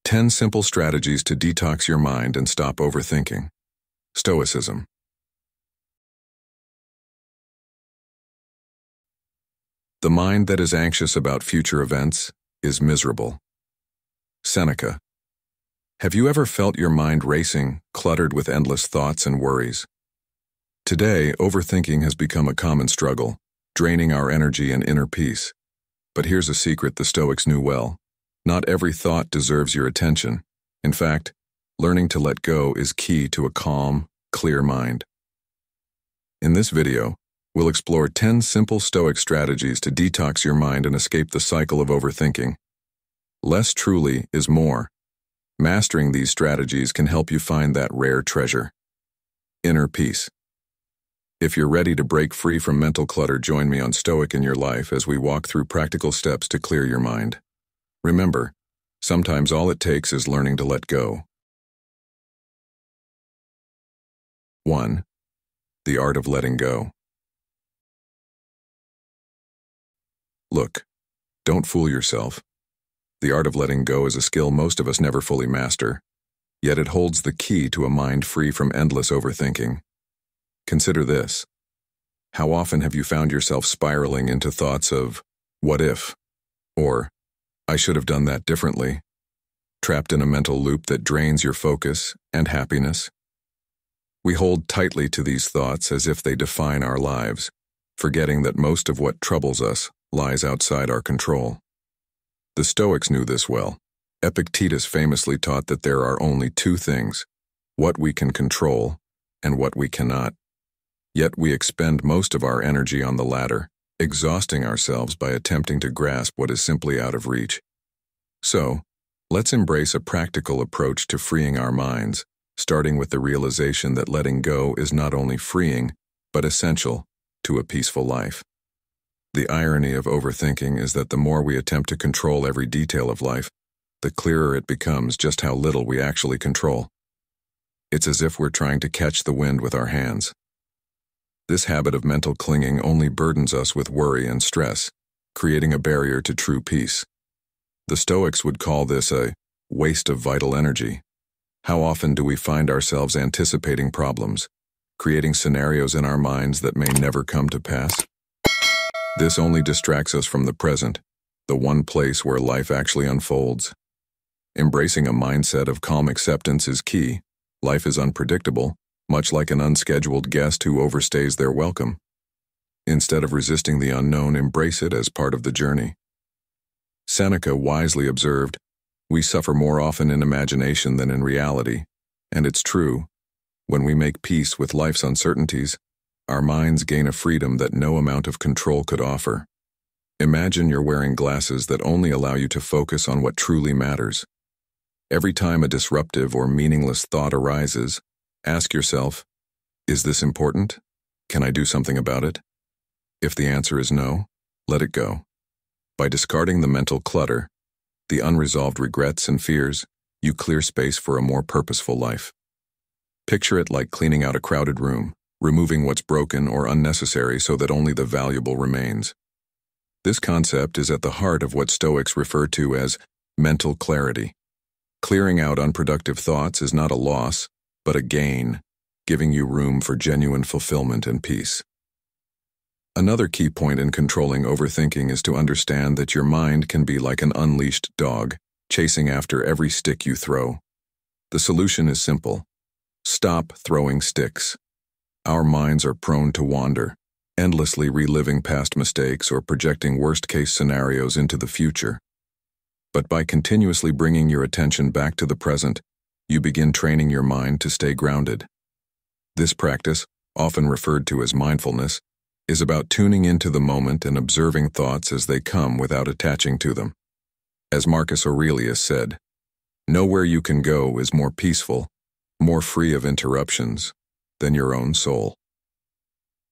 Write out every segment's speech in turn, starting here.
10 simple strategies to detox your mind and stop overthinking. Stoicism. The mind that is anxious about future events is miserable. Seneca. Have you ever felt your mind racing, cluttered with endless thoughts and worries? Today, overthinking has become a common struggle, draining our energy and inner peace. But here's a secret the Stoics knew well. Not every thought deserves your attention. In fact, learning to let go is key to a calm, clear mind. In this video, we'll explore 10 simple Stoic strategies to detox your mind and escape the cycle of overthinking. Less truly is more. Mastering these strategies can help you find that rare treasure. Inner peace. If you're ready to break free from mental clutter, join me on Stoic in Your Life as we walk through practical steps to clear your mind. Remember, sometimes all it takes is learning to let go. 1. The art of letting go. Look, don't fool yourself. The art of letting go is a skill most of us never fully master, yet it holds the key to a mind free from endless overthinking. Consider this. How often have you found yourself spiraling into thoughts of, what if? Or, I should have done that differently? Trapped in a mental loop that drains your focus and happiness? We hold tightly to these thoughts as if they define our lives, forgetting that most of what troubles us lies outside our control. The Stoics knew this well. Epictetus famously taught that there are only two things, what we can control and what we cannot. Yet we expend most of our energy on the latter, exhausting ourselves by attempting to grasp what is simply out of reach. So, let's embrace a practical approach to freeing our minds, starting with the realization that letting go is not only freeing, but essential to a peaceful life. The irony of overthinking is that the more we attempt to control every detail of life, the clearer it becomes just how little we actually control. It's as if we're trying to catch the wind with our hands. This habit of mental clinging only burdens us with worry and stress, creating a barrier to true peace. The Stoics would call this a waste of vital energy. How often do we find ourselves anticipating problems, creating scenarios in our minds that may never come to pass? This only distracts us from the present, the one place where life actually unfolds. Embracing a mindset of calm acceptance is key. Life is unpredictable, much like an unscheduled guest who overstays their welcome. Instead of resisting the unknown, embrace it as part of the journey. Seneca wisely observed, "We suffer more often in imagination than in reality," and it's true. When we make peace with life's uncertainties, our minds gain a freedom that no amount of control could offer. Imagine you're wearing glasses that only allow you to focus on what truly matters. Every time a disruptive or meaningless thought arises, ask yourself, is this important? Can I do something about it? If the answer is no, let it go. By discarding the mental clutter, the unresolved regrets and fears, you clear space for a more purposeful life. Picture it like cleaning out a crowded room, removing what's broken or unnecessary so that only the valuable remains. This concept is at the heart of what Stoics refer to as mental clarity. Clearing out unproductive thoughts is not a loss, but a gain, giving you room for genuine fulfillment and peace. Another key point in controlling overthinking is to understand that your mind can be like an unleashed dog, chasing after every stick you throw. The solution is simple. Stop throwing sticks. Our minds are prone to wander, endlessly reliving past mistakes or projecting worst-case scenarios into the future. But by continuously bringing your attention back to the present, you begin training your mind to stay grounded. This practice, often referred to as mindfulness, is about tuning into the moment and observing thoughts as they come without attaching to them. As Marcus Aurelius said, "Nowhere you can go is more peaceful, more free of interruptions, than your own soul."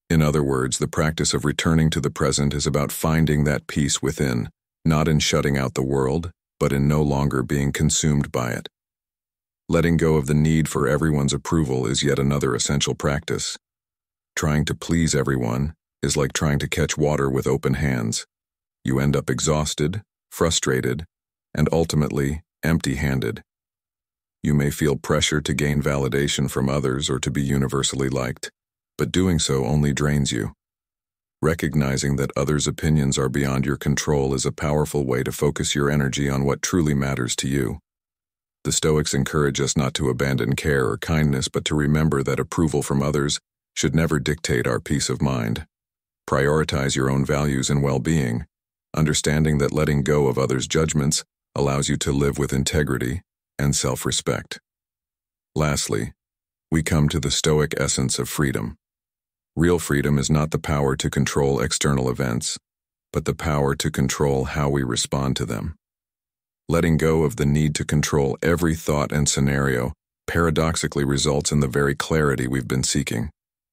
In other words, the practice of returning to the present is about finding that peace within, not in shutting out the world, but in no longer being consumed by it. Letting go of the need for everyone's approval is yet another essential practice. Trying to please everyone is like trying to catch water with open hands. You end up exhausted, frustrated, and ultimately empty-handed. You may feel pressure to gain validation from others or to be universally liked, but doing so only drains you. Recognizing that others' opinions are beyond your control is a powerful way to focus your energy on what truly matters to you. The Stoics encourage us not to abandon care or kindness, but to remember that approval from others should never dictate our peace of mind. Prioritize your own values and well-being, understanding that letting go of others' judgments allows you to live with integrity and self-respect. Lastly, we come to the Stoic essence of freedom. Real freedom is not the power to control external events, but the power to control how we respond to them. Letting go of the need to control every thought and scenario paradoxically results in the very clarity we've been seeking.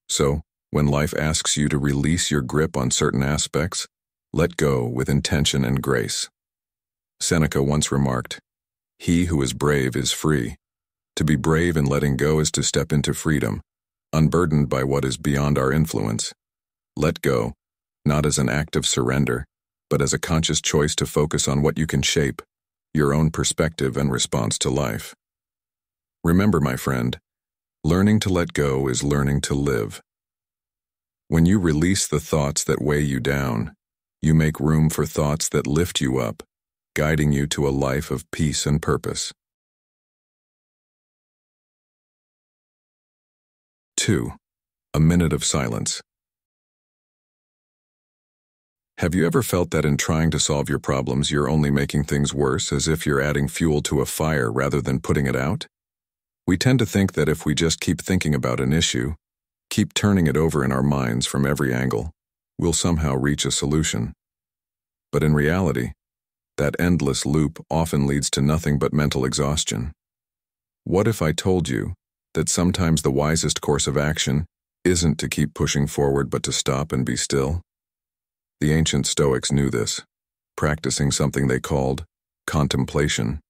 So, when life asks you to release your grip on certain aspects, let go with intention and grace. Seneca once remarked, "He who is brave is free." To be brave in letting go is to step into freedom, unburdened by what is beyond our influence. Let go, not as an act of surrender, but as a conscious choice to focus on what you can shape, your own perspective and response to life. Remember, my friend, learning to let go is learning to live. When you release the thoughts that weigh you down, you make room for thoughts that lift you up, guiding you to a life of peace and purpose. 2. A minute of silence. Have you ever felt that in trying to solve your problems, you're only making things worse, as if you're adding fuel to a fire rather than putting it out? We tend to think that if we just keep thinking about an issue, keep turning it over in our minds from every angle, we'll somehow reach a solution. But in reality, that endless loop often leads to nothing but mental exhaustion. What if I told you that sometimes the wisest course of action isn't to keep pushing forward but to stop and be still? The ancient Stoics knew this, practicing something they called contemplation,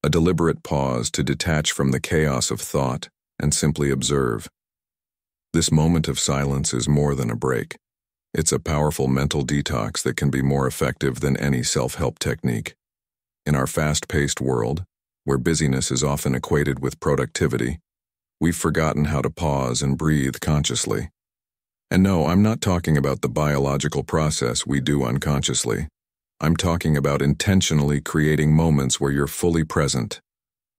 a deliberate pause to detach from the chaos of thought and simply observe. This moment of silence is more than a break. It's a powerful mental detox that can be more effective than any self-help technique. In our fast-paced world, where busyness is often equated with productivity, we've forgotten how to pause and breathe consciously. And no, I'm not talking about the biological process we do unconsciously. I'm talking about intentionally creating moments where you're fully present,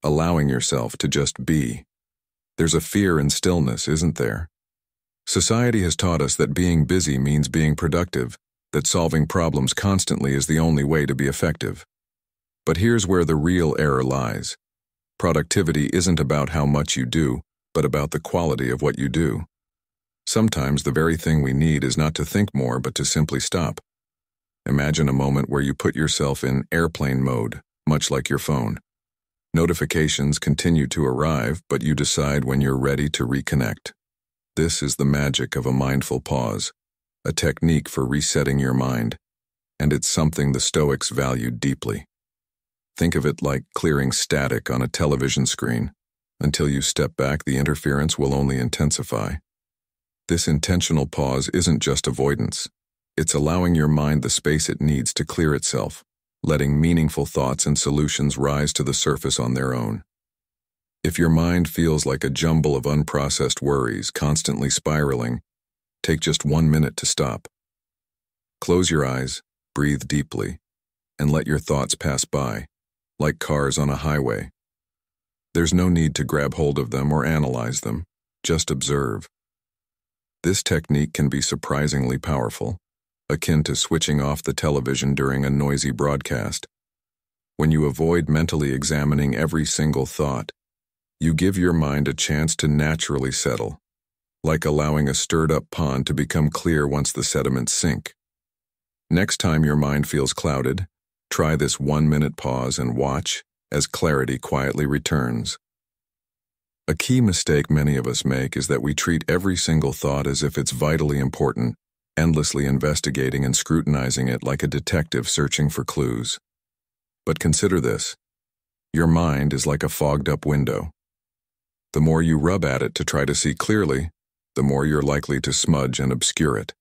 allowing yourself to just be. There's a fear in stillness, isn't there? Society has taught us that being busy means being productive, that solving problems constantly is the only way to be effective. But here's where the real error lies. Productivity isn't about how much you do, but about the quality of what you do. Sometimes the very thing we need is not to think more, but to simply stop. Imagine a moment where you put yourself in airplane mode, much like your phone. Notifications continue to arrive, but you decide when you're ready to reconnect. This is the magic of a mindful pause, a technique for resetting your mind, and it's something the Stoics valued deeply. Think of it like clearing static on a television screen. Until you step back, the interference will only intensify. This intentional pause isn't just avoidance. It's allowing your mind the space it needs to clear itself, letting meaningful thoughts and solutions rise to the surface on their own. If your mind feels like a jumble of unprocessed worries constantly spiraling, take just 1 minute to stop. Close your eyes, breathe deeply, and let your thoughts pass by, like cars on a highway. There's no need to grab hold of them or analyze them, just observe. This technique can be surprisingly powerful, akin to switching off the television during a noisy broadcast. When you avoid mentally examining every single thought, you give your mind a chance to naturally settle, like allowing a stirred-up pond to become clear once the sediments sink. Next time your mind feels clouded, try this 1-minute pause and watch as clarity quietly returns. A key mistake many of us make is that we treat every single thought as if it's vitally important, endlessly investigating and scrutinizing it like a detective searching for clues. But consider this. Your mind is like a fogged-up window. The more you rub at it to try to see clearly, the more you're likely to smudge and obscure it.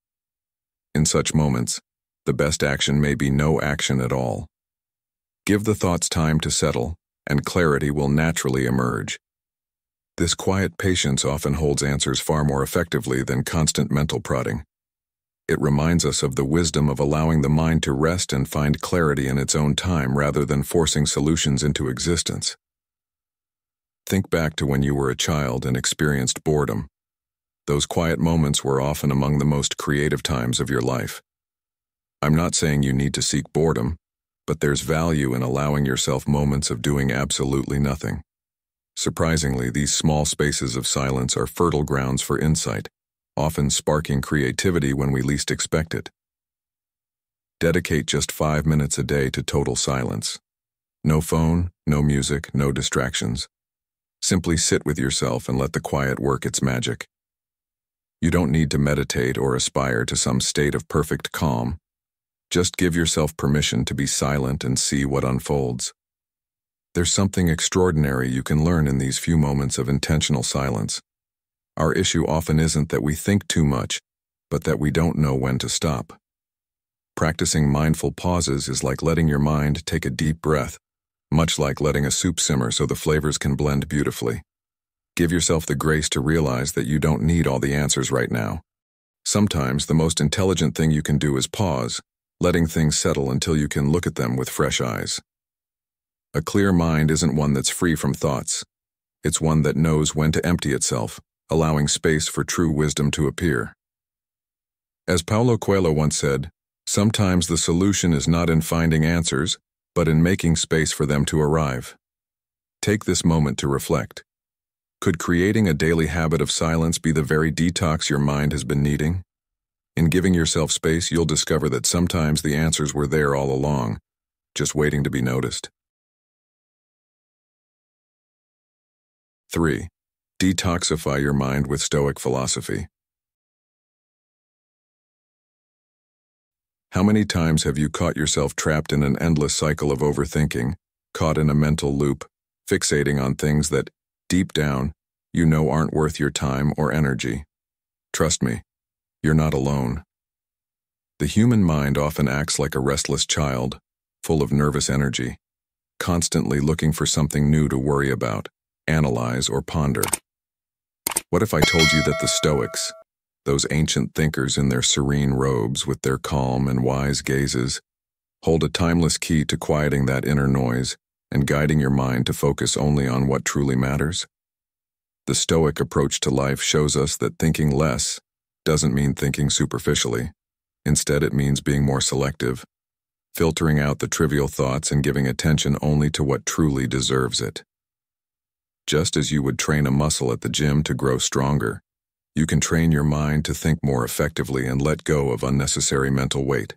In such moments, the best action may be no action at all. Give the thoughts time to settle, and clarity will naturally emerge. This quiet patience often holds answers far more effectively than constant mental prodding. It reminds us of the wisdom of allowing the mind to rest and find clarity in its own time rather than forcing solutions into existence. Think back to when you were a child and experienced boredom. Those quiet moments were often among the most creative times of your life. I'm not saying you need to seek boredom, but there's value in allowing yourself moments of doing absolutely nothing. Surprisingly, these small spaces of silence are fertile grounds for insight, often sparking creativity when we least expect it. Dedicate just 5 minutes a day to total silence. No phone, no music, no distractions. Simply sit with yourself and let the quiet work its magic. You don't need to meditate or aspire to some state of perfect calm. Just give yourself permission to be silent and see what unfolds. There's something extraordinary you can learn in these few moments of intentional silence. Our issue often isn't that we think too much, but that we don't know when to stop. Practicing mindful pauses is like letting your mind take a deep breath, much like letting a soup simmer so the flavors can blend beautifully. Give yourself the grace to realize that you don't need all the answers right now. Sometimes the most intelligent thing you can do is pause, letting things settle until you can look at them with fresh eyes. A clear mind isn't one that's free from thoughts. It's one that knows when to empty itself, allowing space for true wisdom to appear. As Paulo Coelho once said, sometimes the solution is not in finding answers, but in making space for them to arrive. Take this moment to reflect. Could creating a daily habit of silence be the very detox your mind has been needing? In giving yourself space, you'll discover that sometimes the answers were there all along, just waiting to be noticed. 3. Detoxify your mind with Stoic philosophy. How many times have you caught yourself trapped in an endless cycle of overthinking, caught in a mental loop, fixating on things that, deep down, you know aren't worth your time or energy? Trust me, you're not alone. The human mind often acts like a restless child, full of nervous energy, constantly looking for something new to worry about, analyze, or ponder. What if I told you that the Stoics, those ancient thinkers in their serene robes with their calm and wise gazes, hold a timeless key to quieting that inner noise and guiding your mind to focus only on what truly matters? The Stoic approach to life shows us that thinking less doesn't mean thinking superficially. Instead, it means being more selective, filtering out the trivial thoughts and giving attention only to what truly deserves it. Just as you would train a muscle at the gym to grow stronger, you can train your mind to think more effectively and let go of unnecessary mental weight.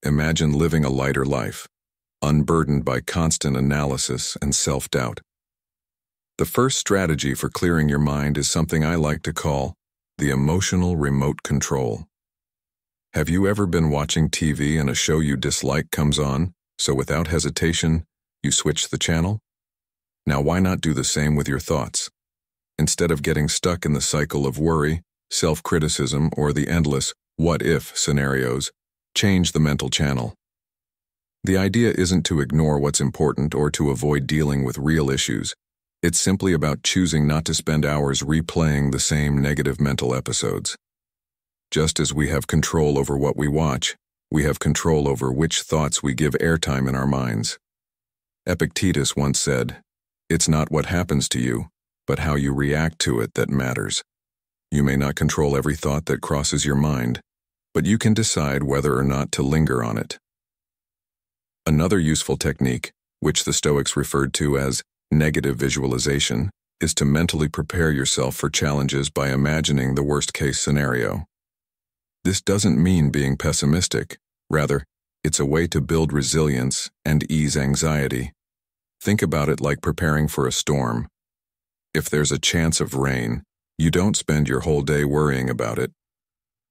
Imagine living a lighter life, unburdened by constant analysis and self-doubt. The first strategy for clearing your mind is something I like to call the emotional remote control. Have you ever been watching TV and a show you dislike comes on, so without hesitation, you switch the channel? Now why not do the same with your thoughts? Instead of getting stuck in the cycle of worry, self-criticism, or the endless what-if scenarios, change the mental channel. The idea isn't to ignore what's important or to avoid dealing with real issues. It's simply about choosing not to spend hours replaying the same negative mental episodes. Just as we have control over what we watch, we have control over which thoughts we give airtime in our minds. Epictetus once said, "It's not what happens to you, but how you react to it that matters." You may not control every thought that crosses your mind, but you can decide whether or not to linger on it. Another useful technique, which the Stoics referred to as negative visualization, is to mentally prepare yourself for challenges by imagining the worst-case scenario. This doesn't mean being pessimistic. Rather, it's a way to build resilience and ease anxiety. Think about it like preparing for a storm. If there's a chance of rain, you don't spend your whole day worrying about it.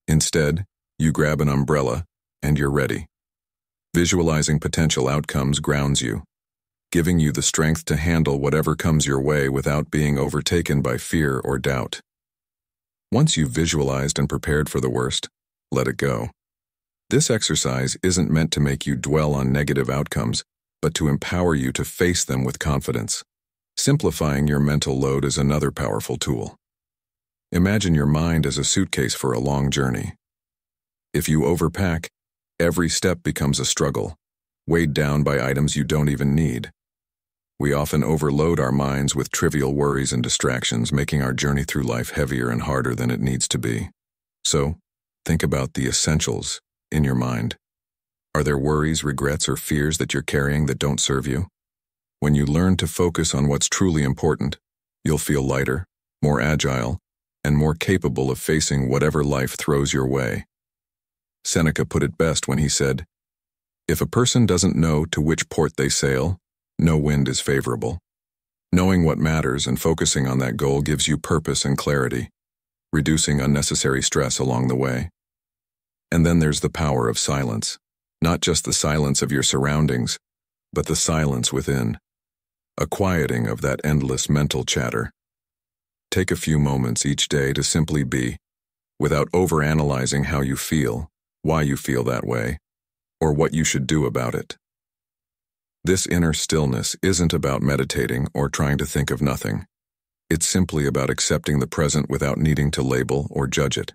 Instead, you grab an umbrella and you're ready. Visualizing potential outcomes grounds you, giving you the strength to handle whatever comes your way without being overtaken by fear or doubt. Once you've visualized and prepared for the worst, let it go. This exercise isn't meant to make you dwell on negative outcomes, but to empower you to face them with confidence. Simplifying your mental load is another powerful tool. Imagine your mind as a suitcase for a long journey. If you overpack, every step becomes a struggle, weighed down by items you don't even need. We often overload our minds with trivial worries and distractions, making our journey through life heavier and harder than it needs to be. So, think about the essentials in your mind. Are there worries, regrets, or fears that you're carrying that don't serve you? When you learn to focus on what's truly important, you'll feel lighter, more agile, and more capable of facing whatever life throws your way. Seneca put it best when he said, "If a person doesn't know to which port they sail, no wind is favorable." Knowing what matters and focusing on that goal gives you purpose and clarity, reducing unnecessary stress along the way. And then there's the power of silence. Not just the silence of your surroundings, but the silence within. A quieting of that endless mental chatter. Take a few moments each day to simply be, without overanalyzing how you feel, why you feel that way, or what you should do about it. This inner stillness isn't about meditating or trying to think of nothing. It's simply about accepting the present without needing to label or judge it.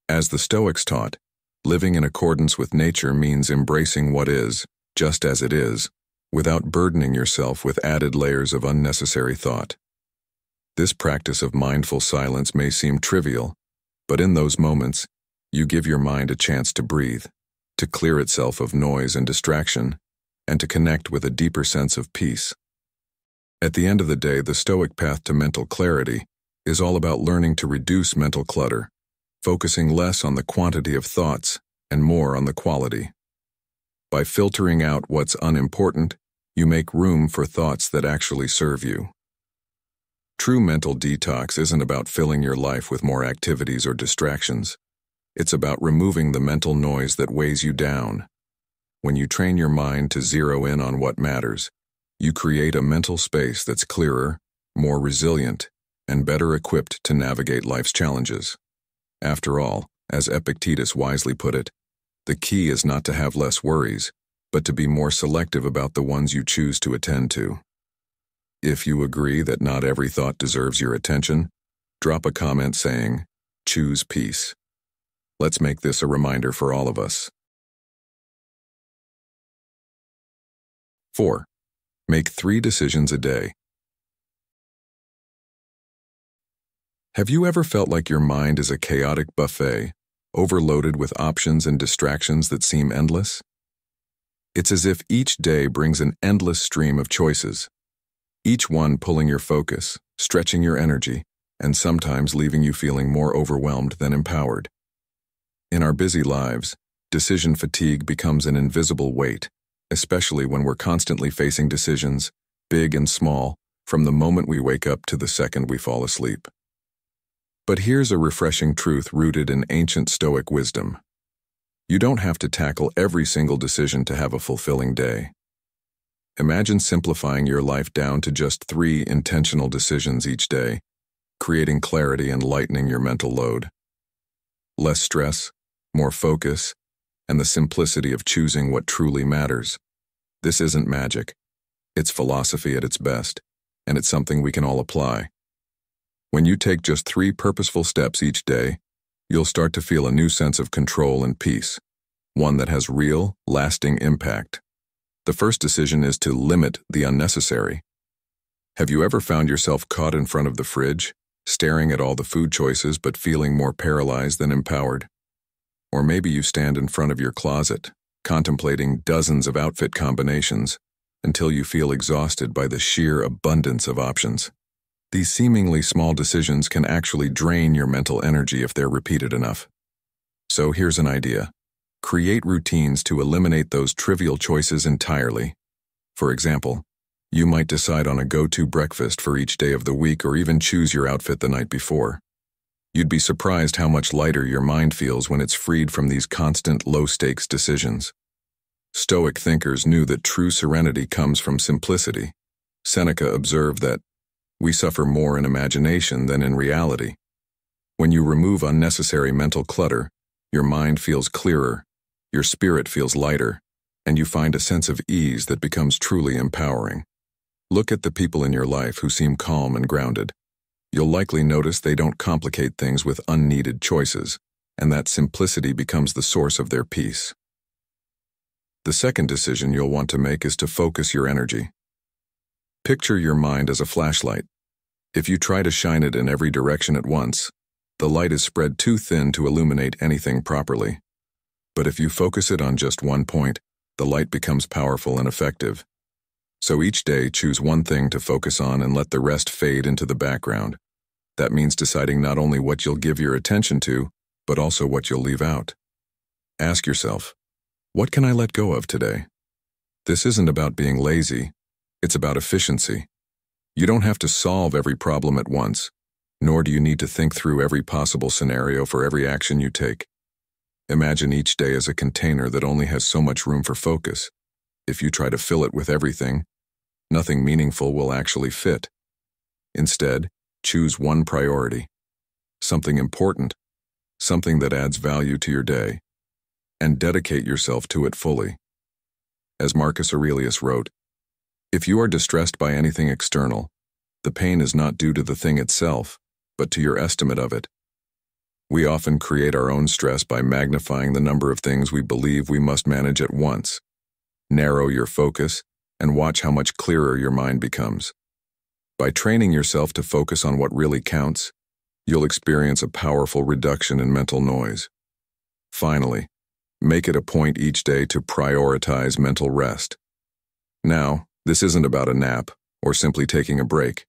As the Stoics taught, living in accordance with nature means embracing what is, just as it is, without burdening yourself with added layers of unnecessary thought. This practice of mindful silence may seem trivial, but in those moments, you give your mind a chance to breathe, to clear itself of noise and distraction, and to connect with a deeper sense of peace. At the end of the day, the Stoic path to mental clarity is all about learning to reduce mental clutter, focusing less on the quantity of thoughts and more on the quality. By filtering out what's unimportant, you make room for thoughts that actually serve you. True mental detox isn't about filling your life with more activities or distractions. It's about removing the mental noise that weighs you down. When you train your mind to zero in on what matters, you create a mental space that's clearer, more resilient, and better equipped to navigate life's challenges. After all, as Epictetus wisely put it, the key is not to have less worries, but to be more selective about the ones you choose to attend to. If you agree that not every thought deserves your attention, drop a comment saying, "Choose peace." Let's make this a reminder for all of us. 4. Make 3 decisions a day. Have you ever felt like your mind is a chaotic buffet, overloaded with options and distractions that seem endless? It's as if each day brings an endless stream of choices, each one pulling your focus, stretching your energy, and sometimes leaving you feeling more overwhelmed than empowered. In our busy lives, decision fatigue becomes an invisible weight, especially when we're constantly facing decisions, big and small, from the moment we wake up to the second we fall asleep. But here's a refreshing truth rooted in ancient Stoic wisdom. You don't have to tackle every single decision to have a fulfilling day. Imagine simplifying your life down to just 3 intentional decisions each day, creating clarity and lightening your mental load. Less stress, more focus, and the simplicity of choosing what truly matters. This isn't magic. It's philosophy at its best, and it's something we can all apply. When you take just 3 purposeful steps each day, you'll start to feel a new sense of control and peace, one that has real, lasting impact. The first decision is to limit the unnecessary. Have you ever found yourself caught in front of the fridge, staring at all the food choices but feeling more paralyzed than empowered? Or maybe you stand in front of your closet, contemplating dozens of outfit combinations, until you feel exhausted by the sheer abundance of options. These seemingly small decisions can actually drain your mental energy if they're repeated enough. So here's an idea. Create routines to eliminate those trivial choices entirely. For example, you might decide on a go-to breakfast for each day of the week or even choose your outfit the night before. You'd be surprised how much lighter your mind feels when it's freed from these constant low-stakes decisions. Stoic thinkers knew that true serenity comes from simplicity. Seneca observed that we suffer more in imagination than in reality. When you remove unnecessary mental clutter, your mind feels clearer, your spirit feels lighter, and you find a sense of ease that becomes truly empowering. Look at the people in your life who seem calm and grounded. You'll likely notice they don't complicate things with unneeded choices, and that simplicity becomes the source of their peace. The second decision you'll want to make is to focus your energy. Picture your mind as a flashlight. If you try to shine it in every direction at once, the light is spread too thin to illuminate anything properly. But if you focus it on just one point, the light becomes powerful and effective. So each day, choose one thing to focus on and let the rest fade into the background. That means deciding not only what you'll give your attention to, but also what you'll leave out. Ask yourself, what can I let go of today? This isn't about being lazy, it's about efficiency. You don't have to solve every problem at once, nor do you need to think through every possible scenario for every action you take. Imagine each day as a container that only has so much room for focus. If you try to fill it with everything, nothing meaningful will actually fit. Instead, choose one priority, something important, something that adds value to your day, and dedicate yourself to it fully. As Marcus Aurelius wrote, if you are distressed by anything external, the pain is not due to the thing itself, but to your estimate of it. We often create our own stress by magnifying the number of things we believe we must manage at once. Narrow your focus and watch how much clearer your mind becomes. By training yourself to focus on what really counts, you'll experience a powerful reduction in mental noise. Finally, make it a point each day to prioritize mental rest. Now, this isn't about a nap or simply taking a break.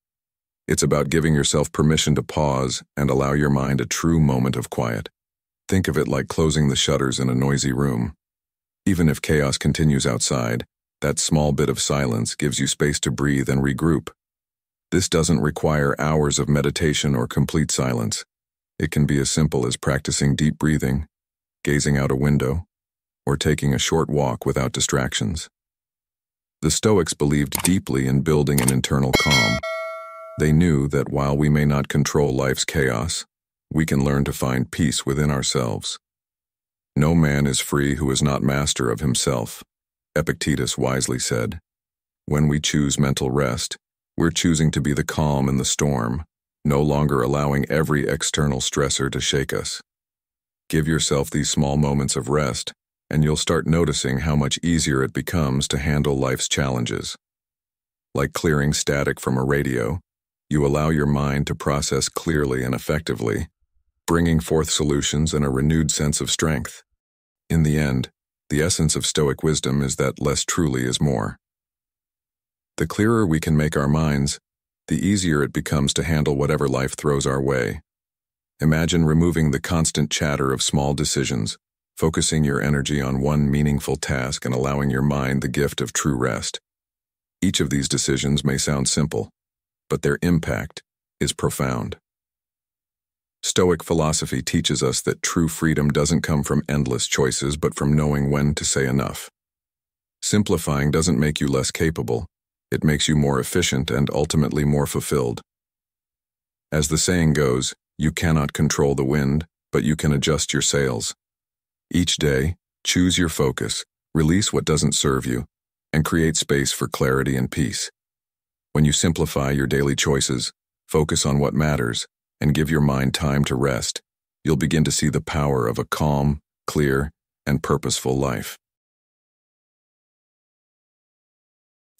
It's about giving yourself permission to pause and allow your mind a true moment of quiet. Think of it like closing the shutters in a noisy room. Even if chaos continues outside, that small bit of silence gives you space to breathe and regroup. This doesn't require hours of meditation or complete silence. It can be as simple as practicing deep breathing, gazing out a window, or taking a short walk without distractions. The Stoics believed deeply in building an internal calm. They knew that while we may not control life's chaos, we can learn to find peace within ourselves. No man is free who is not master of himself, Epictetus wisely said. When we choose mental rest, we're choosing to be the calm in the storm, no longer allowing every external stressor to shake us. Give yourself these small moments of rest, and you'll start noticing how much easier it becomes to handle life's challenges. Like clearing static from a radio, you allow your mind to process clearly and effectively, bringing forth solutions and a renewed sense of strength. In the end, the essence of Stoic wisdom is that less truly is more. The clearer we can make our minds, the easier it becomes to handle whatever life throws our way. Imagine removing the constant chatter of small decisions, focusing your energy on one meaningful task and allowing your mind the gift of true rest. Each of these decisions may sound simple, but their impact is profound. Stoic philosophy teaches us that true freedom doesn't come from endless choices, but from knowing when to say enough. Simplifying doesn't make you less capable. It makes you more efficient and ultimately more fulfilled. As the saying goes, you cannot control the wind, but you can adjust your sails. Each day, choose your focus, release what doesn't serve you, and create space for clarity and peace. When you simplify your daily choices, focus on what matters, and give your mind time to rest, you'll begin to see the power of a calm, clear, and purposeful life.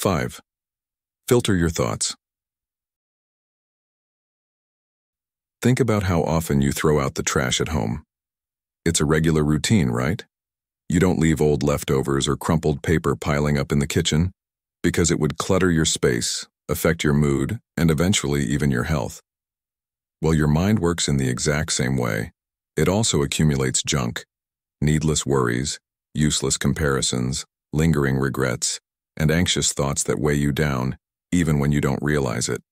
5. Filter your thoughts. Think about how often you throw out the trash at home. It's a regular routine, right? You don't leave old leftovers or crumpled paper piling up in the kitchen, because it would clutter your space, affect your mood, and eventually even your health. Well, your mind works in the exact same way. It also accumulates junk, needless worries, useless comparisons, lingering regrets, and anxious thoughts that weigh you down, even when you don't realize it.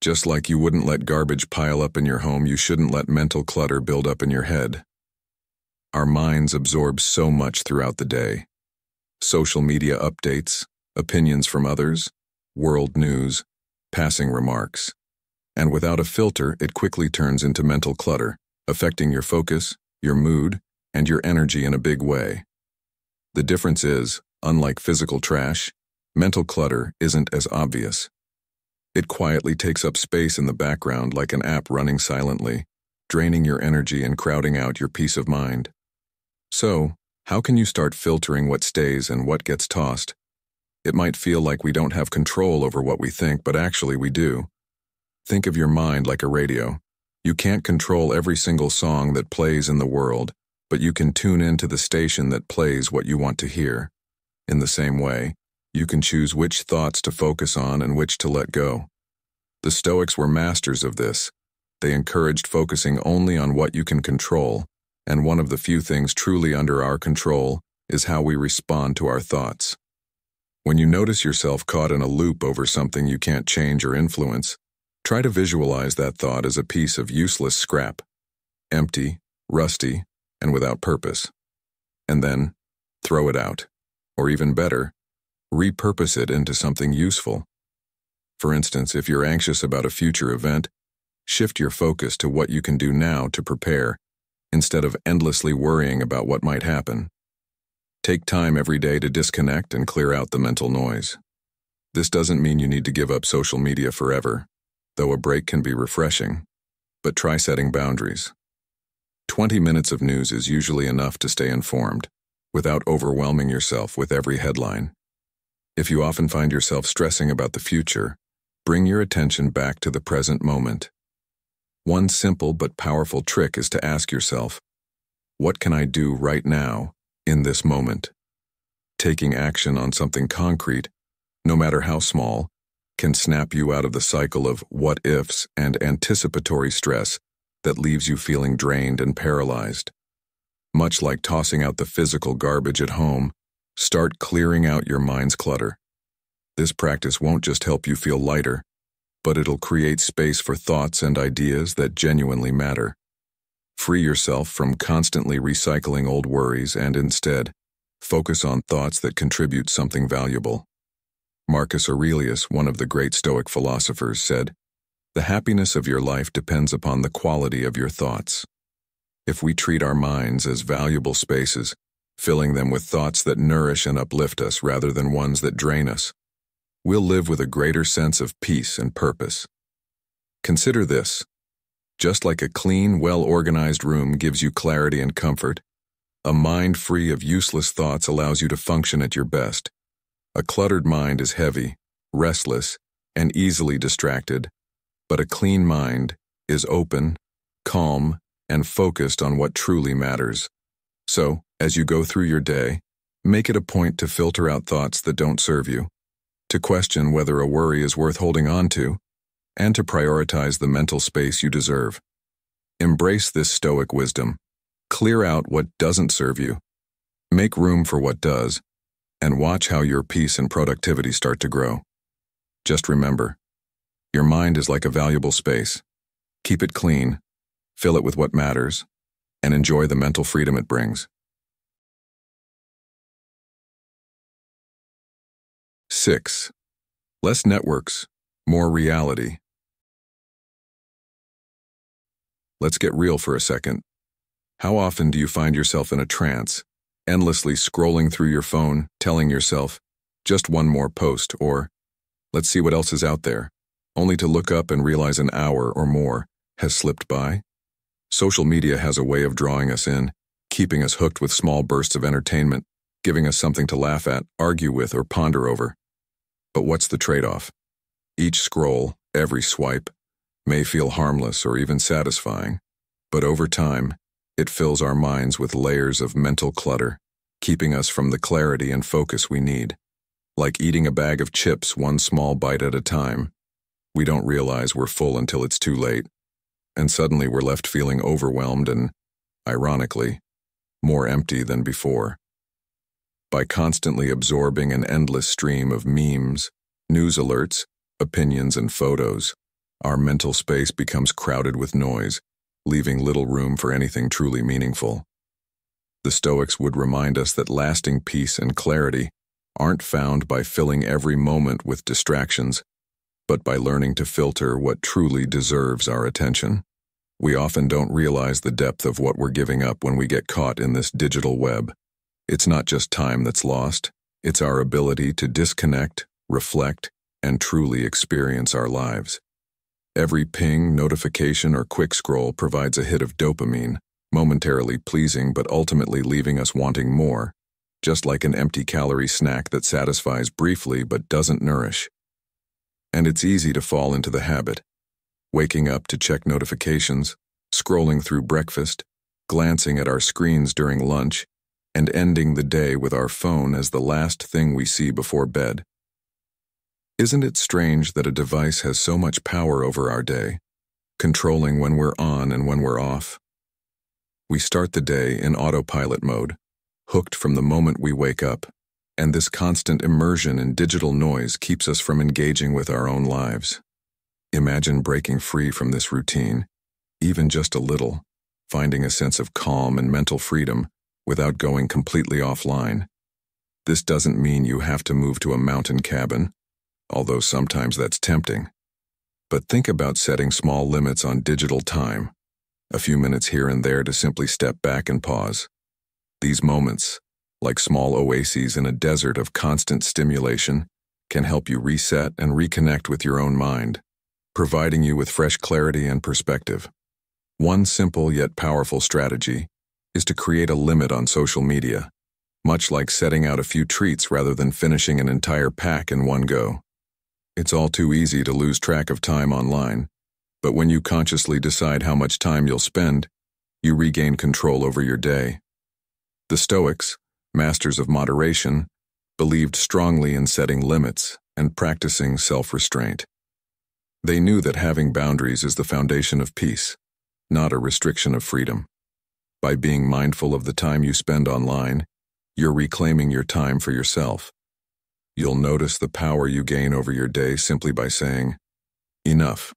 Just like you wouldn't let garbage pile up in your home, you shouldn't let mental clutter build up in your head. Our minds absorb so much throughout the day. Social media updates, opinions from others, world news, passing remarks. And without a filter, it quickly turns into mental clutter, affecting your focus, your mood, and your energy in a big way. The difference is, unlike physical trash, mental clutter isn't as obvious. It quietly takes up space in the background like an app running silently, draining your energy and crowding out your peace of mind. So, how can you start filtering what stays and what gets tossed? It might feel like we don't have control over what we think, but actually we do. Think of your mind like a radio. You can't control every single song that plays in the world, but you can tune into the station that plays what you want to hear. In the same way, you can choose which thoughts to focus on and which to let go. The Stoics were masters of this. They encouraged focusing only on what you can control, and one of the few things truly under our control is how we respond to our thoughts. When you notice yourself caught in a loop over something you can't change or influence, try to visualize that thought as a piece of useless scrap, empty, rusty, and without purpose. And then, throw it out. Or even better, repurpose it into something useful. For instance, if you're anxious about a future event, shift your focus to what you can do now to prepare, instead of endlessly worrying about what might happen. Take time every day to disconnect and clear out the mental noise. This doesn't mean you need to give up social media forever, though a break can be refreshing, but try setting boundaries. 20 minutes of news is usually enough to stay informed, without overwhelming yourself with every headline. If you often find yourself stressing about the future, bring your attention back to the present moment. One simple but powerful trick is to ask yourself, what can I do right now, in this moment? Taking action on something concrete, no matter how small, can snap you out of the cycle of what-ifs and anticipatory stress that leaves you feeling drained and paralyzed. Much like tossing out the physical garbage at home, start clearing out your mind's clutter. This practice won't just help you feel lighter, but it'll create space for thoughts and ideas that genuinely matter. Free yourself from constantly recycling old worries and instead, focus on thoughts that contribute something valuable. Marcus Aurelius, one of the great Stoic philosophers, said, "The happiness of your life depends upon the quality of your thoughts." If we treat our minds as valuable spaces, filling them with thoughts that nourish and uplift us rather than ones that drain us, we'll live with a greater sense of peace and purpose. Consider this. Just like a clean, well-organized room gives you clarity and comfort, a mind free of useless thoughts allows you to function at your best. A cluttered mind is heavy, restless, and easily distracted, but a clean mind is open, calm, and focused on what truly matters. So, as you go through your day, make it a point to filter out thoughts that don't serve you, to question whether a worry is worth holding on to, and to prioritize the mental space you deserve. Embrace this Stoic wisdom. Clear out what doesn't serve you. Make room for what does, and watch how your peace and productivity start to grow. Just remember, your mind is like a valuable space. Keep it clean, fill it with what matters, and enjoy the mental freedom it brings. 6. Less networks, more reality. Let's get real for a second. How often do you find yourself in a trance, endlessly scrolling through your phone, telling yourself, just one more post, or, let's see what else is out there, only to look up and realize an hour or more has slipped by? Social media has a way of drawing us in, keeping us hooked with small bursts of entertainment, giving us something to laugh at, argue with, or ponder over. But what's the trade-off? Each scroll, every swipe, may feel harmless or even satisfying, but over time, it fills our minds with layers of mental clutter, keeping us from the clarity and focus we need. Like eating a bag of chips one small bite at a time, we don't realize we're full until it's too late, and suddenly we're left feeling overwhelmed and, ironically, more empty than before. By constantly absorbing an endless stream of memes, news alerts, opinions, and photos, our mental space becomes crowded with noise, leaving little room for anything truly meaningful. The Stoics would remind us that lasting peace and clarity aren't found by filling every moment with distractions, but by learning to filter what truly deserves our attention. We often don't realize the depth of what we're giving up when we get caught in this digital web. It's not just time that's lost, it's our ability to disconnect, reflect, and truly experience our lives. Every ping, notification, or quick scroll provides a hit of dopamine, momentarily pleasing but ultimately leaving us wanting more, just like an empty calorie snack that satisfies briefly but doesn't nourish. And it's easy to fall into the habit, waking up to check notifications, scrolling through breakfast, glancing at our screens during lunch, and ending the day with our phone as the last thing we see before bed. Isn't it strange that a device has so much power over our day, controlling when we're on and when we're off? We start the day in autopilot mode, hooked from the moment we wake up, and this constant immersion in digital noise keeps us from engaging with our own lives. Imagine breaking free from this routine, even just a little, finding a sense of calm and mental freedom without going completely offline. This doesn't mean you have to move to a mountain cabin, although sometimes that's tempting. But think about setting small limits on digital time, a few minutes here and there to simply step back and pause. These moments, like small oases in a desert of constant stimulation, can help you reset and reconnect with your own mind, providing you with fresh clarity and perspective. One simple yet powerful strategy is to create a limit on social media, much like setting out a few treats rather than finishing an entire pack in one go. It's all too easy to lose track of time online, but when you consciously decide how much time you'll spend, you regain control over your day. The Stoics, masters of moderation, believed strongly in setting limits and practicing self-restraint. They knew that having boundaries is the foundation of peace, not a restriction of freedom. By being mindful of the time you spend online, you're reclaiming your time for yourself. You'll notice the power you gain over your day simply by saying, "Enough."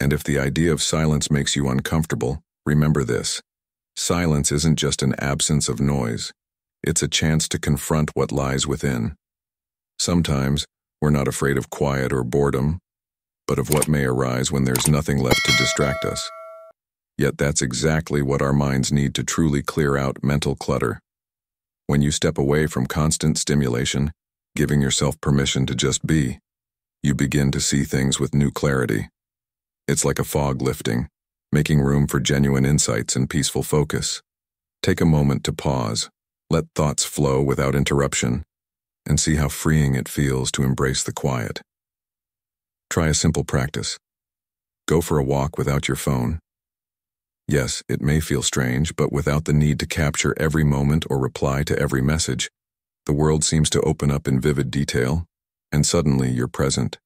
And if the idea of silence makes you uncomfortable, remember this. Silence isn't just an absence of noise. It's a chance to confront what lies within. Sometimes, we're not afraid of quiet or boredom, but of what may arise when there's nothing left to distract us. Yet that's exactly what our minds need to truly clear out mental clutter. When you step away from constant stimulation, giving yourself permission to just be, you begin to see things with new clarity. It's like a fog lifting, making room for genuine insights and peaceful focus. Take a moment to pause, let thoughts flow without interruption, and see how freeing it feels to embrace the quiet. Try a simple practice. Go for a walk without your phone. Yes, it may feel strange, but without the need to capture every moment or reply to every message, the world seems to open up in vivid detail, and suddenly you're present.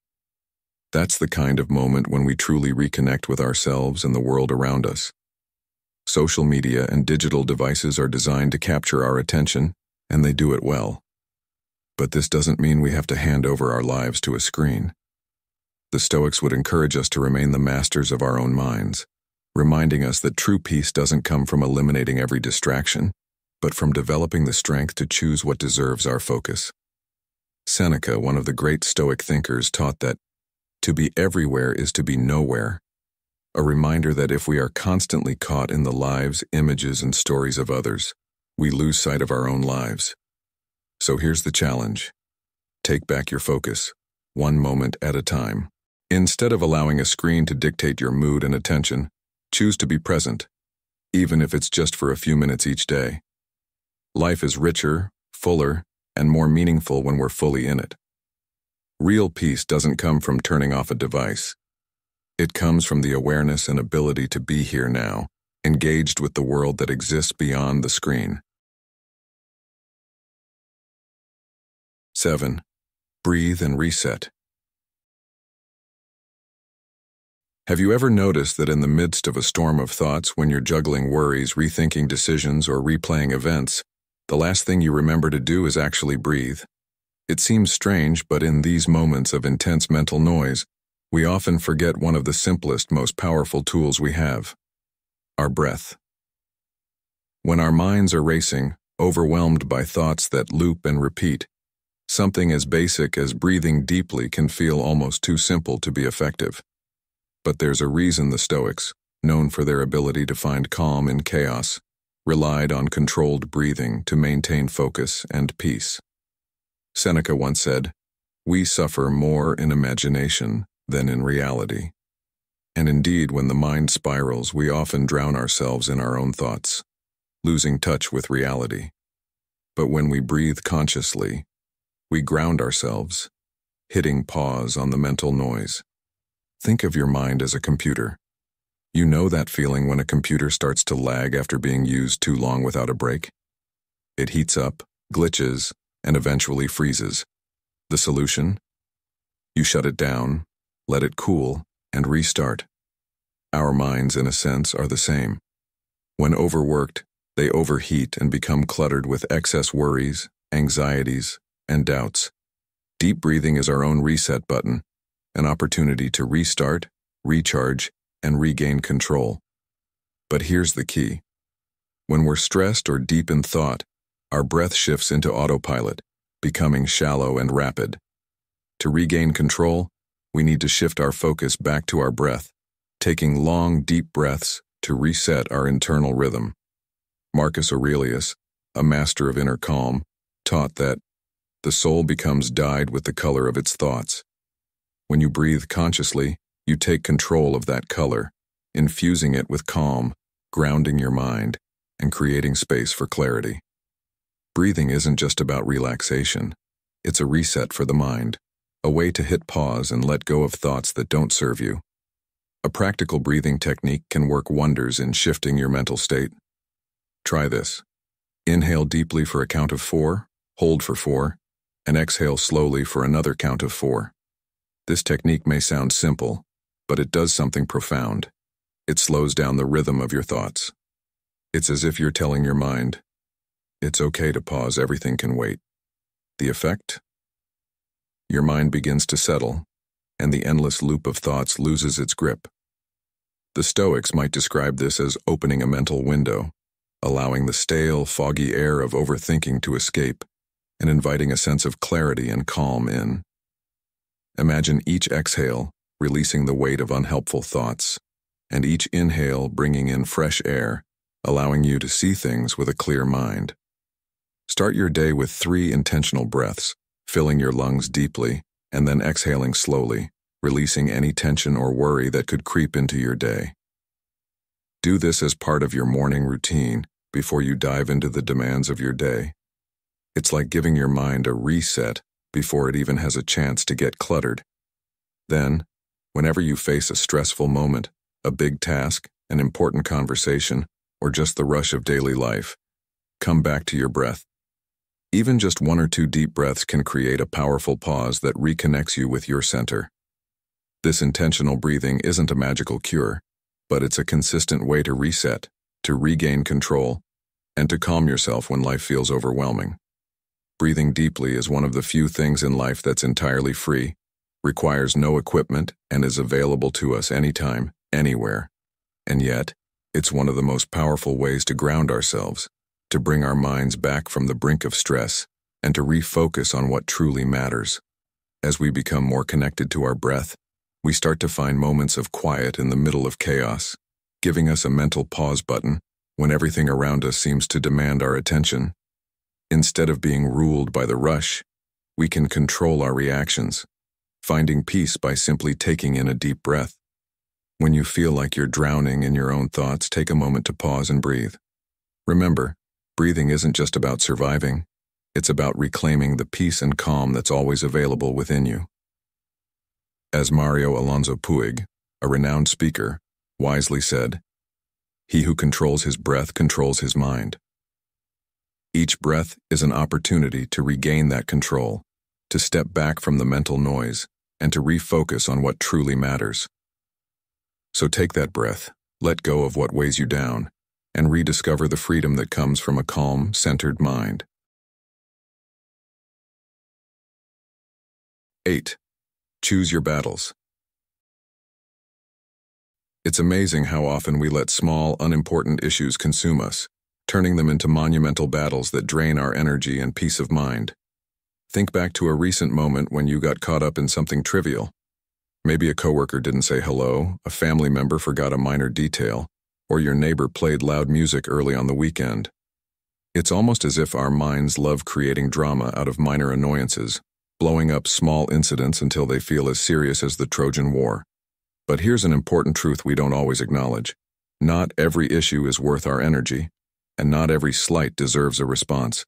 That's the kind of moment when we truly reconnect with ourselves and the world around us. Social media and digital devices are designed to capture our attention, and they do it well. But this doesn't mean we have to hand over our lives to a screen. The Stoics would encourage us to remain the masters of our own minds, reminding us that true peace doesn't come from eliminating every distraction, but from developing the strength to choose what deserves our focus. Seneca, one of the great Stoic thinkers, taught that to be everywhere is to be nowhere, a reminder that if we are constantly caught in the lives, images, and stories of others, we lose sight of our own lives. So here's the challenge. Take back your focus, one moment at a time. Instead of allowing a screen to dictate your mood and attention, choose to be present, even if it's just for a few minutes each day. Life is richer, fuller, and more meaningful when we're fully in it. Real peace doesn't come from turning off a device. It comes from the awareness and ability to be here now, engaged with the world that exists beyond the screen. 7. Breathe and reset. Have you ever noticed that in the midst of a storm of thoughts, when you're juggling worries, rethinking decisions, or replaying events, the last thing you remember to do is actually breathe? It seems strange, but in these moments of intense mental noise, we often forget one of the simplest, most powerful tools we have: our breath. When our minds are racing, overwhelmed by thoughts that loop and repeat, something as basic as breathing deeply can feel almost too simple to be effective. But there's a reason the Stoics, known for their ability to find calm in chaos, relied on controlled breathing to maintain focus and peace. Seneca once said, "We suffer more in imagination than in reality." And indeed, when the mind spirals, we often drown ourselves in our own thoughts, losing touch with reality. But when we breathe consciously, we ground ourselves, hitting pause on the mental noise. Think of your mind as a computer. You know that feeling when a computer starts to lag after being used too long without a break? It heats up, glitches, and eventually freezes. The solution? You shut it down, let it cool, and restart. Our minds, in a sense, are the same. When overworked, they overheat and become cluttered with excess worries, anxieties, and doubts. Deep breathing is our own reset button, an opportunity to restart, recharge, and regain control. But here's the key. When we're stressed or deep in thought, our breath shifts into autopilot, becoming shallow and rapid. To regain control, we need to shift our focus back to our breath, taking long, deep breaths to reset our internal rhythm. Marcus Aurelius, a master of inner calm, taught that the soul becomes dyed with the color of its thoughts. When you breathe consciously, you take control of that color, infusing it with calm, grounding your mind, and creating space for clarity. Breathing isn't just about relaxation. It's a reset for the mind, a way to hit pause and let go of thoughts that don't serve you. A practical breathing technique can work wonders in shifting your mental state. Try this. Inhale deeply for a count of 4, hold for 4, and exhale slowly for another count of 4. This technique may sound simple, but it does something profound. It slows down the rhythm of your thoughts. It's as if you're telling your mind, "It's okay to pause, everything can wait." The effect? Your mind begins to settle, and the endless loop of thoughts loses its grip. The Stoics might describe this as opening a mental window, allowing the stale, foggy air of overthinking to escape, and inviting a sense of clarity and calm in. Imagine each exhale releasing the weight of unhelpful thoughts, and each inhale bringing in fresh air, allowing you to see things with a clear mind. Start your day with 3 intentional breaths, filling your lungs deeply, and then exhaling slowly, releasing any tension or worry that could creep into your day. Do this as part of your morning routine before you dive into the demands of your day. It's like giving your mind a reset before it even has a chance to get cluttered. Then, whenever you face a stressful moment, a big task, an important conversation, or just the rush of daily life, come back to your breath. Even just 1 or 2 deep breaths can create a powerful pause that reconnects you with your center. This intentional breathing isn't a magical cure, but it's a consistent way to reset, to regain control, and to calm yourself when life feels overwhelming. Breathing deeply is one of the few things in life that's entirely free, requires no equipment, and is available to us anytime, anywhere. And yet, it's one of the most powerful ways to ground ourselves, to bring our minds back from the brink of stress, and to refocus on what truly matters. As we become more connected to our breath, we start to find moments of quiet in the middle of chaos, giving us a mental pause button when everything around us seems to demand our attention. Instead of being ruled by the rush, we can control our reactions, finding peace by simply taking in a deep breath. When you feel like you're drowning in your own thoughts, take a moment to pause and breathe. Remember, breathing isn't just about surviving, it's about reclaiming the peace and calm that's always available within you. As Mario Alonso Puig, a renowned speaker, wisely said, "He who controls his breath controls his mind." Each breath is an opportunity to regain that control, to step back from the mental noise, and to refocus on what truly matters. So take that breath, let go of what weighs you down, and rediscover the freedom that comes from a calm, centered mind. 8. Choose your battles. It's amazing how often we let small, unimportant issues consume us, turning them into monumental battles that drain our energy and peace of mind. Think back to a recent moment when you got caught up in something trivial. Maybe a coworker didn't say hello, a family member forgot a minor detail, or your neighbor played loud music early on the weekend. It's almost as if our minds love creating drama out of minor annoyances, blowing up small incidents until they feel as serious as the Trojan War. But here's an important truth we don't always acknowledge. Not every issue is worth our energy, and not every slight deserves a response.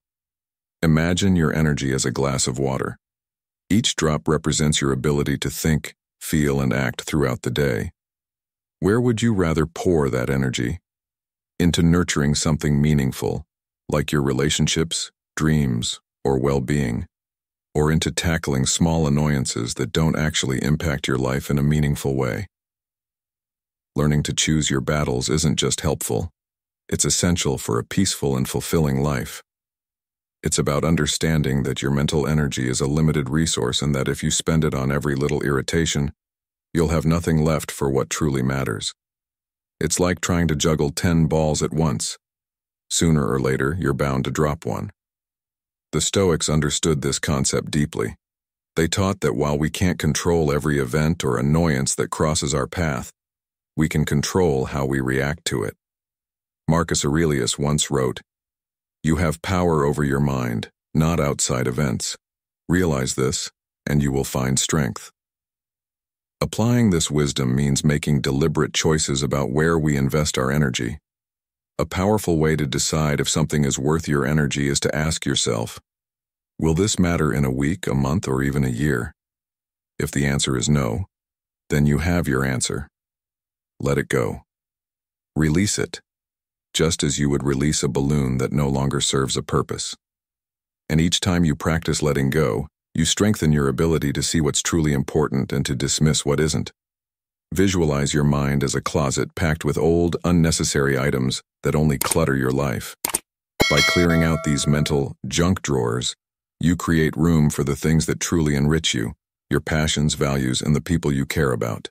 Imagine your energy as a glass of water. Each drop represents your ability to think, feel, and act throughout the day. Where would you rather pour that energy? Into nurturing something meaningful, like your relationships, dreams, or well-being, or into tackling small annoyances that don't actually impact your life in a meaningful way? Learning to choose your battles isn't just helpful, it's essential for a peaceful and fulfilling life. It's about understanding that your mental energy is a limited resource and that if you spend it on every little irritation, you'll have nothing left for what truly matters. It's like trying to juggle 10 balls at once. Sooner or later, you're bound to drop one. The Stoics understood this concept deeply. They taught that while we can't control every event or annoyance that crosses our path, we can control how we react to it. Marcus Aurelius once wrote, "You have power over your mind, not outside events. Realize this, and you will find strength." Applying this wisdom means making deliberate choices about where we invest our energy. A powerful way to decide if something is worth your energy is to ask yourself, will this matter in a week, a month, or even a year? If the answer is no, then you have your answer. Let it go. Release it, just as you would release a balloon that no longer serves a purpose. And each time you practice letting go, you strengthen your ability to see what's truly important and to dismiss what isn't. Visualize your mind as a closet packed with old, unnecessary items that only clutter your life. By clearing out these mental junk drawers, you create room for the things that truly enrich you, your passions, values, and the people you care about.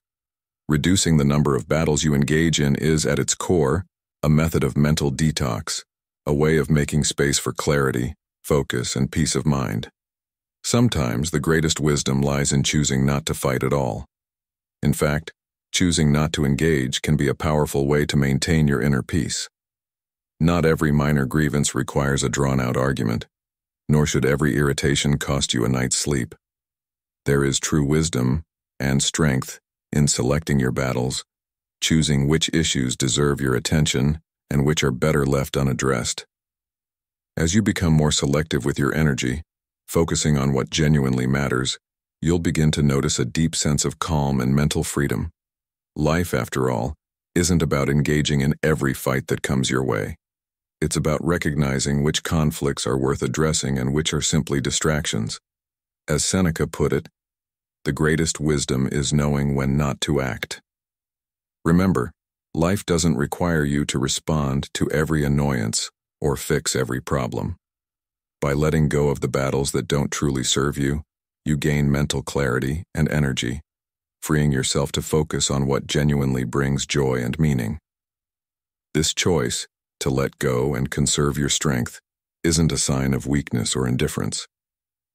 Reducing the number of battles you engage in is, at its core, a method of mental detox, a way of making space for clarity, focus, and peace of mind. Sometimes the greatest wisdom lies in choosing not to fight at all. In fact, choosing not to engage can be a powerful way to maintain your inner peace. Not every minor grievance requires a drawn-out argument, nor should every irritation cost you a night's sleep. There is true wisdom and strength in selecting your battles, choosing which issues deserve your attention and which are better left unaddressed. As you become more selective with your energy, focusing on what genuinely matters, you'll begin to notice a deep sense of calm and mental freedom. Life, after all, isn't about engaging in every fight that comes your way. It's about recognizing which conflicts are worth addressing and which are simply distractions. As Seneca put it, the greatest wisdom is knowing when not to act. Remember, life doesn't require you to respond to every annoyance or fix every problem. By letting go of the battles that don't truly serve you, you gain mental clarity and energy, freeing yourself to focus on what genuinely brings joy and meaning. This choice, to let go and conserve your strength, isn't a sign of weakness or indifference.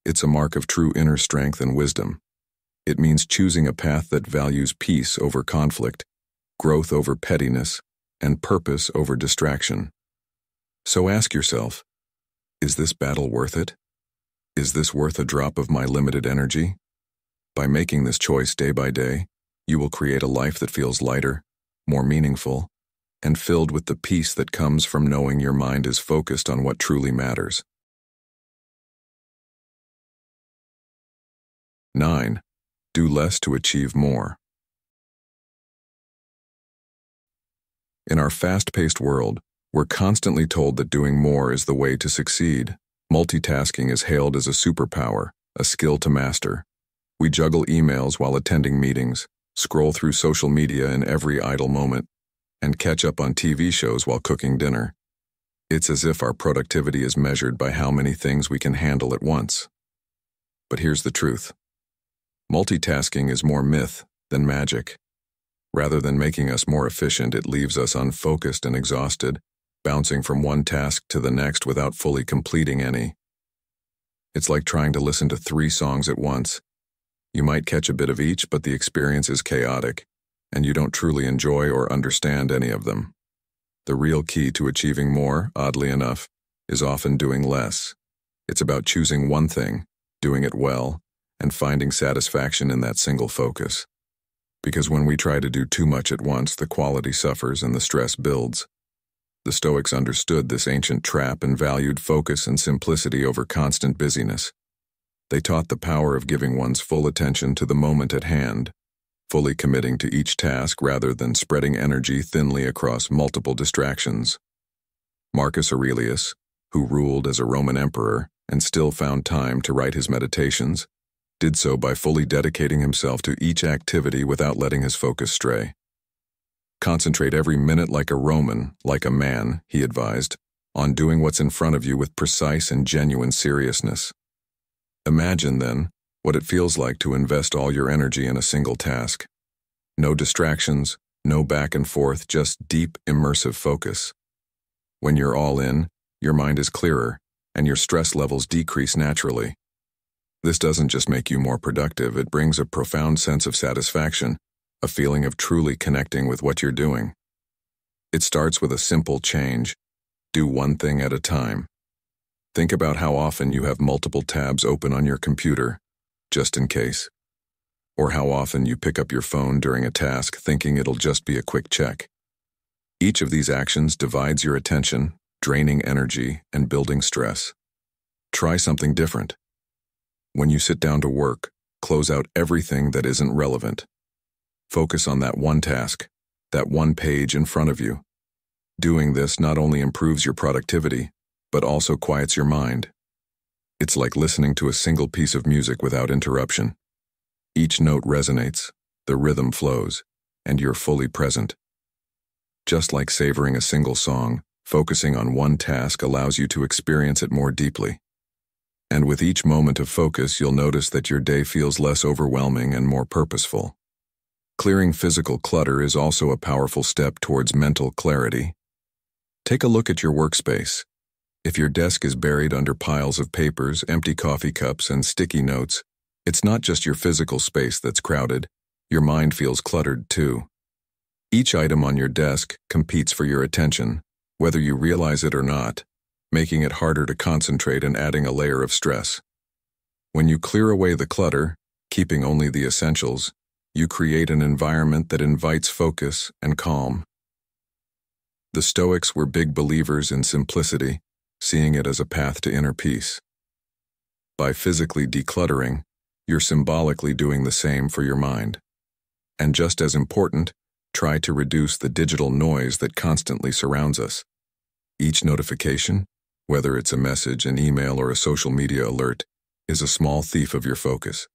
It's a mark of true inner strength and wisdom. It means choosing a path that values peace over conflict, growth over pettiness, and purpose over distraction. So ask yourself, is this battle worth it? Is this worth a drop of my limited energy? By making this choice day by day, you will create a life that feels lighter, more meaningful, and filled with the peace that comes from knowing your mind is focused on what truly matters. 9. Do less to achieve more. In our fast-paced world, we're constantly told that doing more is the way to succeed. Multitasking is hailed as a superpower, a skill to master. We juggle emails while attending meetings, scroll through social media in every idle moment, and catch up on TV shows while cooking dinner. It's as if our productivity is measured by how many things we can handle at once. But here's the truth. Multitasking is more myth than magic. Rather than making us more efficient, it leaves us unfocused and exhausted, bouncing from one task to the next without fully completing any. It's like trying to listen to 3 songs at once. You might catch a bit of each, but the experience is chaotic, and you don't truly enjoy or understand any of them. The real key to achieving more, oddly enough, is often doing less. It's about choosing one thing, doing it well, and finding satisfaction in that single focus. Because when we try to do too much at once, the quality suffers and the stress builds. The Stoics understood this ancient trap and valued focus and simplicity over constant busyness. They taught the power of giving one's full attention to the moment at hand, fully committing to each task rather than spreading energy thinly across multiple distractions. Marcus Aurelius, who ruled as a Roman emperor and still found time to write his meditations, did so by fully dedicating himself to each activity without letting his focus stray. Concentrate every minute like a Roman, like a man, he advised, on doing what's in front of you with precise and genuine seriousness. Imagine, then, what it feels like to invest all your energy in a single task. No distractions, no back and forth, just deep, immersive focus. When you're all in, your mind is clearer, and your stress levels decrease naturally. This doesn't just make you more productive, it brings a profound sense of satisfaction, a feeling of truly connecting with what you're doing. It starts with a simple change. Do one thing at a time. Think about how often you have multiple tabs open on your computer, just in case. Or how often you pick up your phone during a task thinking it'll just be a quick check. Each of these actions divides your attention, draining energy and building stress. Try something different. When you sit down to work, close out everything that isn't relevant. Focus on that one task, that one page in front of you. Doing this not only improves your productivity, but also quiets your mind. It's like listening to a single piece of music without interruption. Each note resonates, the rhythm flows, and you're fully present. Just like savoring a single song, focusing on one task allows you to experience it more deeply. And with each moment of focus, you'll notice that your day feels less overwhelming and more purposeful. Clearing physical clutter is also a powerful step towards mental clarity. Take a look at your workspace. If your desk is buried under piles of papers, empty coffee cups, and sticky notes, it's not just your physical space that's crowded, your mind feels cluttered too. Each item on your desk competes for your attention, whether you realize it or not, making it harder to concentrate and adding a layer of stress. When you clear away the clutter, keeping only the essentials, you create an environment that invites focus and calm. The Stoics were big believers in simplicity, seeing it as a path to inner peace. By physically decluttering, you're symbolically doing the same for your mind. And just as important, try to reduce the digital noise that constantly surrounds us. Each notification, whether it's a message, an email, or a social media alert, is a small thief of your focus.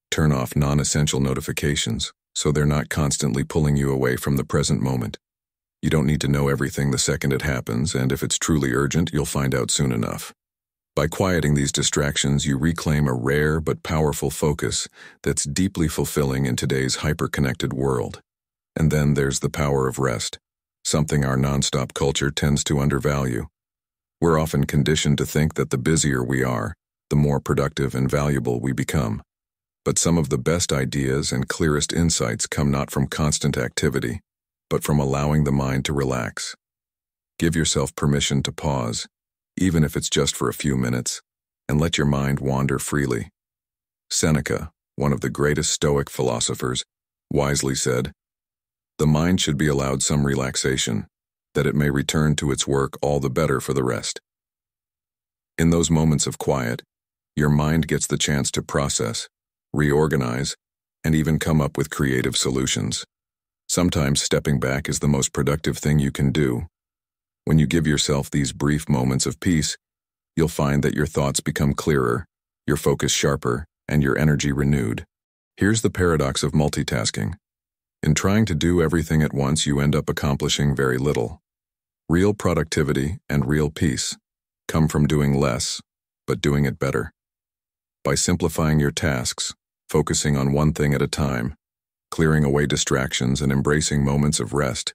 Turn off non-essential notifications so they're not constantly pulling you away from the present moment. You don't need to know everything the second it happens, and if it's truly urgent, you'll find out soon enough. By quieting these distractions, you reclaim a rare but powerful focus that's deeply fulfilling in today's hyper-connected world. And then there's the power of rest, something our nonstop culture tends to undervalue. We're often conditioned to think that the busier we are, the more productive and valuable we become. But some of the best ideas and clearest insights come not from constant activity, but from allowing the mind to relax. Give yourself permission to pause, even if it's just for a few minutes, and let your mind wander freely. Seneca, one of the greatest Stoic philosophers, wisely said, "The mind should be allowed some relaxation, that it may return to its work all the better for the rest." In those moments of quiet, your mind gets the chance to process, reorganize, and even come up with creative solutions. Sometimes stepping back is the most productive thing you can do. When you give yourself these brief moments of peace, you'll find that your thoughts become clearer, your focus sharper, and your energy renewed. Here's the paradox of multitasking. In trying to do everything at once, you end up accomplishing very little. Real productivity and real peace come from doing less, but doing it better. By simplifying your tasks, focusing on one thing at a time, clearing away distractions, and embracing moments of rest,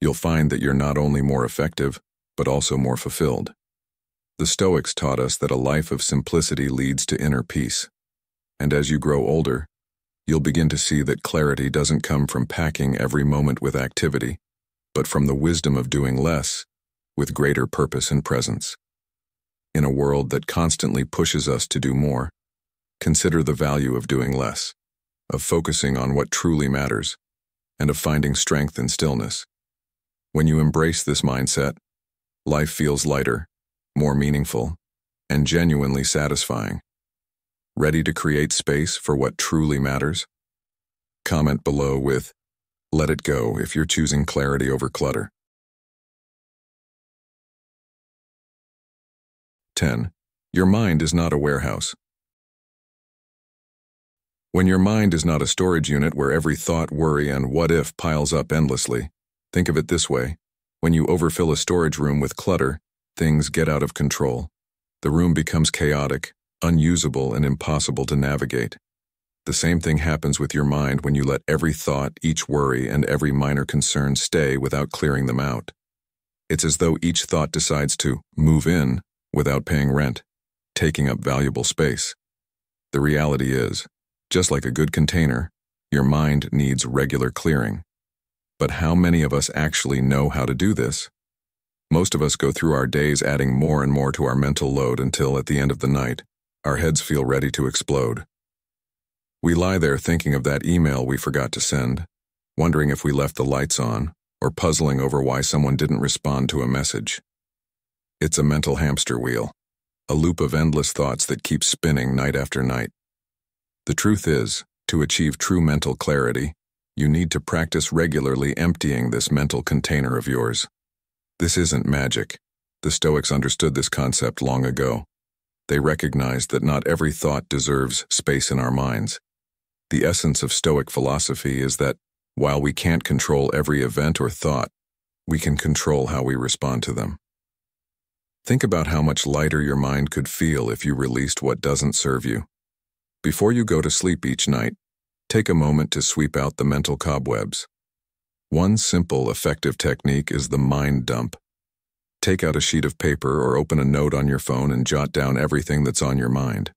you'll find that you're not only more effective, but also more fulfilled. The Stoics taught us that a life of simplicity leads to inner peace. And as you grow older, you'll begin to see that clarity doesn't come from packing every moment with activity, but from the wisdom of doing less with greater purpose and presence. In a world that constantly pushes us to do more, consider the value of doing less, of focusing on what truly matters, and of finding strength in stillness. When you embrace this mindset, life feels lighter, more meaningful, and genuinely satisfying. Ready to create space for what truly matters? Comment below with, "Let it go," if you're choosing clarity over clutter. 10. Your mind is not a warehouse. When your mind is not a storage unit where every thought, worry, and what if piles up endlessly, think of it this way. When you overfill a storage room with clutter, things get out of control. The room becomes chaotic, unusable, and impossible to navigate. The same thing happens with your mind when you let every thought, each worry, and every minor concern stay without clearing them out. It's as though each thought decides to move in without paying rent, taking up valuable space. The reality is, just like a good container, your mind needs regular clearing. But how many of us actually know how to do this? Most of us go through our days adding more and more to our mental load until, at the end of the night, our heads feel ready to explode. We lie there thinking of that email we forgot to send, wondering if we left the lights on, or puzzling over why someone didn't respond to a message. It's a mental hamster wheel, a loop of endless thoughts that keeps spinning night after night. The truth is, to achieve true mental clarity, you need to practice regularly emptying this mental container of yours. This isn't magic. The Stoics understood this concept long ago. They recognized that not every thought deserves space in our minds. The essence of Stoic philosophy is that, while we can't control every event or thought, we can control how we respond to them. Think about how much lighter your mind could feel if you released what doesn't serve you. Before you go to sleep each night, take a moment to sweep out the mental cobwebs. One simple, effective technique is the mind dump. Take out a sheet of paper or open a note on your phone and jot down everything that's on your mind.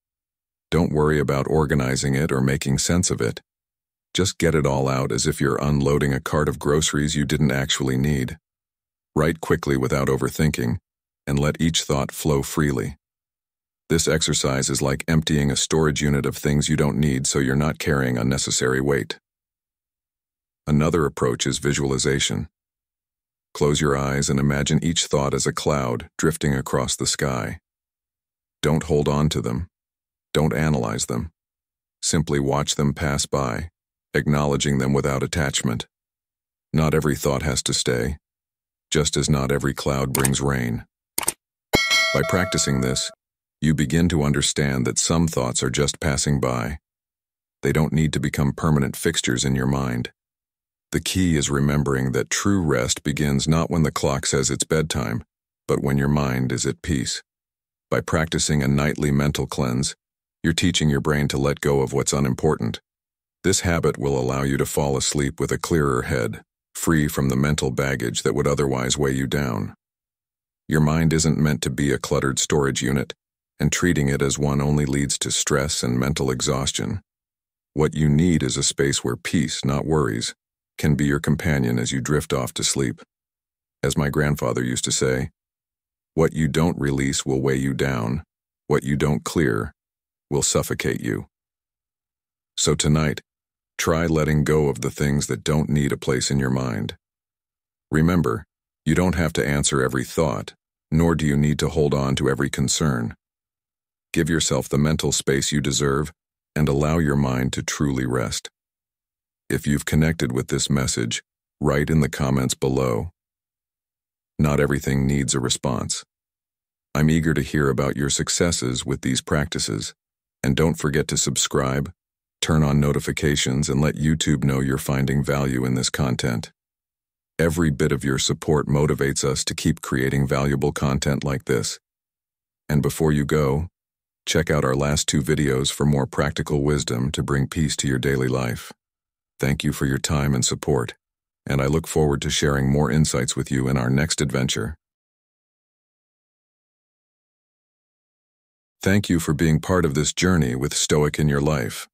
Don't worry about organizing it or making sense of it. Just get it all out as if you're unloading a cart of groceries you didn't actually need. Write quickly without overthinking, and let each thought flow freely. This exercise is like emptying a storage unit of things you don't need so you're not carrying unnecessary weight. Another approach is visualization. Close your eyes and imagine each thought as a cloud drifting across the sky. Don't hold on to them. Don't analyze them. Simply watch them pass by, acknowledging them without attachment. Not every thought has to stay, just as not every cloud brings rain. By practicing this, you begin to understand that some thoughts are just passing by. They don't need to become permanent fixtures in your mind. The key is remembering that true rest begins not when the clock says it's bedtime, but when your mind is at peace. By practicing a nightly mental cleanse, you're teaching your brain to let go of what's unimportant. This habit will allow you to fall asleep with a clearer head, free from the mental baggage that would otherwise weigh you down. Your mind isn't meant to be a cluttered storage unit, and treating it as one only leads to stress and mental exhaustion. What you need is a space where peace, not worries, can be your companion as you drift off to sleep. As my grandfather used to say, what you don't release will weigh you down. What you don't clear will suffocate you. So tonight, try letting go of the things that don't need a place in your mind. Remember, you don't have to answer every thought, nor do you need to hold on to every concern. Give yourself the mental space you deserve and allow your mind to truly rest. If you've connected with this message, write in the comments below. Not everything needs a response. I'm eager to hear about your successes with these practices, and don't forget to subscribe, turn on notifications, and let YouTube know you're finding value in this content. Every bit of your support motivates us to keep creating valuable content like this. And before you go, check out our last 2 videos for more practical wisdom to bring peace to your daily life. Thank you for your time and support, and I look forward to sharing more insights with you in our next adventure. Thank you for being part of this journey with Stoic in your life.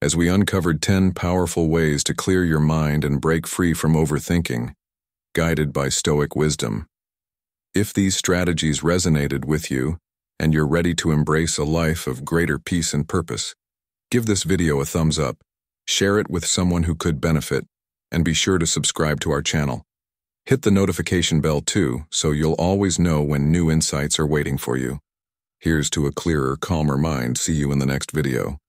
As we uncovered 10 powerful ways to clear your mind and break free from overthinking, guided by Stoic wisdom. If these strategies resonated with you, and you're ready to embrace a life of greater peace and purpose, give this video a thumbs up, share it with someone who could benefit, and be sure to subscribe to our channel. Hit the notification bell too, so you'll always know when new insights are waiting for you. Here's to a clearer, calmer mind. See you in the next video.